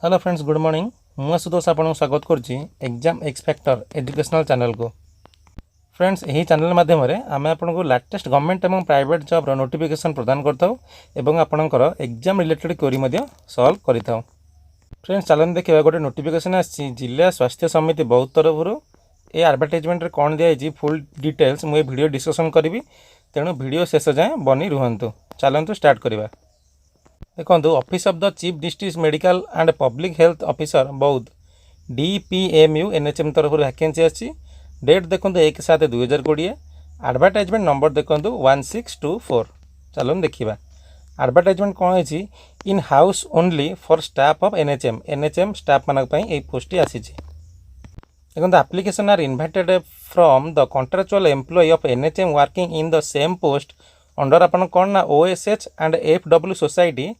Hello friends good morning मु आशुतोष आपको स्वागत करुच्ची exam X factor educational channel को। फ्रेंड्स यही चैनल माध्यम आम आपको लेटेस्ट गवर्नमेंट और प्राइवेट जॉब नोटिफिकेशन प्रदान करताऊ आपणकर एग्जाम रिलेटेड क्वेरी सॉल्व करता। फ्रेंड्स चलन देखा गोटे नोटिफिकेशन आसी जिला स्वास्थ्य समिति बौद्ध तरफ ये एडवर्टाइजमेंट कौन दिखाई फुल डिटेल्स मुझे वीडियो डिस्कसन करी तेणु वीडियो शेष जाए बनी रुहतु। चलतु स्टार्ट करवा। देखो office of the chief district medical and public health officer बौद्ध DPMU NHM तरफ वैकेंसी अच्छी। डेट देखो 1/7/2020। एडवर्टाइजमेंट नंबर देखो 1624। चलो देखा एडवर्टाइजमेंट कौन है in house only for staff of NHM staff मानक पोस्ट आसी। देखो application are invited from the contractual employ of NHM working in the same post under अपन कौन ना OSH and FW society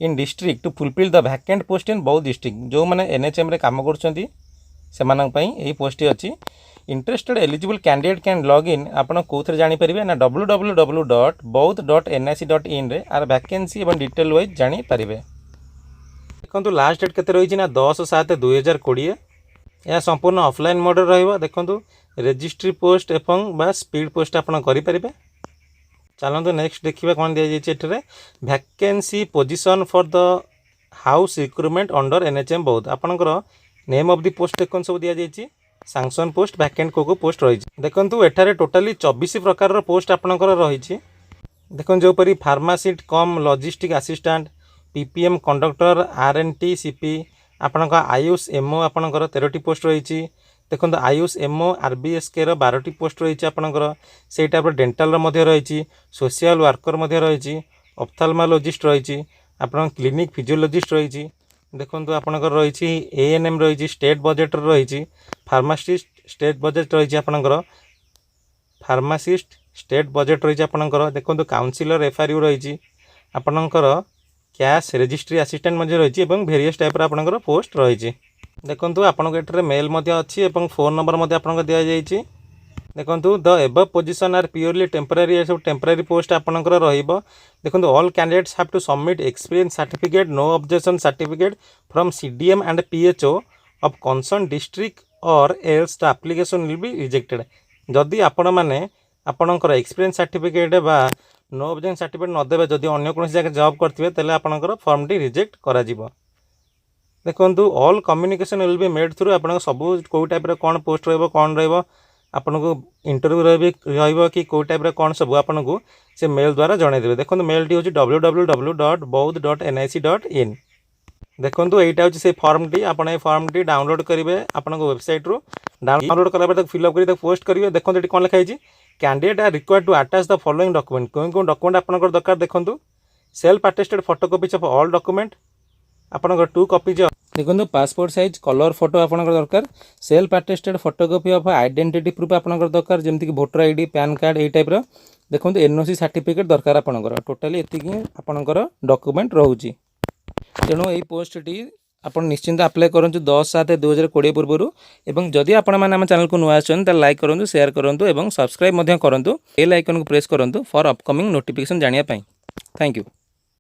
in district to fulfil the vacant post in Boudh district. जो मैंने NHM रे काम कर पोस्ट अच्छी। Interested eligible candidate can log in आपड़ कौन जानीपर ना www.boudh.nic.in रे आर वैकेंसी और डिटेल वाइज जानीपर। देखो लास्ट डेट केते रही ना 10/7/2020। यह संपूर्ण ऑफलाइन मोड रही। देखो रजिस्ट्री पोस्ट एवं स्पीड पोस्ट आप करें। चलते नेक्स्ट देखिए कौन दिखाई vacancy position for the house recruitment under NHM बौद्ध। आपंकर नेम ऑफ द पोस्ट देखो सब दिखाई सैंक्शन पोस्ट वैकेंट को पोस्ट रही। देखो एठारे टोटाली 24 प्रकार पोस्ट आपंकर रही। देखो जोपरी pharmacist cum logistic assistant PPM conductor RNT CP आपंक आयुष MO आपंकर 13टी पोस्ट रही। देखो आयुष MO RBSK 12टी पोस्ट रही। आपंकर से टाइप डेंटाल रही। सोशल वर्कर रही। ऑप्थेल्मोलॉजिस्ट रही। आप क्लिनिक फिजियोलॉजिस्ट रही। देखो आपंकर रही ANM रही। स्टेट बजेट रही। फार्मासिस्ट स्टेट बजेट रही। आपंकर फार्मासिस्ट स्टेट बजेट रही। आपंकर देखो काउंसिलर FRU रही। आपंकर कैश रजिस्ट्री असिस्टेंट रही। वेरियस टाइप आपंकर पोस्ट रही। देखो आपको ये मेल अच्छी फोन नंबर आपको दि जाइए। देखो the above position are purely temporary सब टेम्पररी पोस्ट आपंकर देखो all candidates have to submit experience certificate no objection certificate from CDM and PHO of concern district और else the application will be rejected. जदि आपण मैंने आपंकर experience certificate बा no objection certificate नदेवे जदि अन्य कौन जगह जॉब करते तेल आपंकर फॉर्म टी रिजेक्ट करा जीवो। देखो all communication will be made through आप सब कौ टाइप कौन पोस्ट कौन आपन को इंटरव्यू रही कि कौ टाइप कौन सब आपन को से मेल द्वारा जनईदेवे। देखो मेल टी हूँ www.boudh.nic.in। देखो यहाँ हूँ से फॉर्म टी आप फॉर्म टी डाउनलोड करेंगे आपन वेबसाइट रू डाउनलोड कला फिलअप कर पोस्ट करेंगे। देखो ये कौन लिखाई candidate are required to attach the following document कौन कौन डॉक्यूमेंट आपन दरकार। देखो self attested photocopies of all document आपन 2 कॉपीज। देखो पासपोर्ट साइज कलर फोटो आपनकर दरकार। Self attested photocopy of identity proof आपनकर दरकार जमती कि वोटर ID पैन कार्ड ये टाइप। देखो NOC सर्टिफिकेट दरकार आपनकर। टोटाली एतिकी आपनकर डॉक्यूमेंट रोची। तेणु यही पोस्ट टी आप निश्चिंत अप्लाई करूँ 10/7/2020 पूर्व। एवं जदि आपण मैंने आम चैनल को नुआ आछन लाइक करूँ शेयर करूँ और सब्सक्राइब करूँ बेल आइकन को प्रेस करूँ फॉर अपकमिंग नोटिफिकेशन जानिया पाई। Thank you.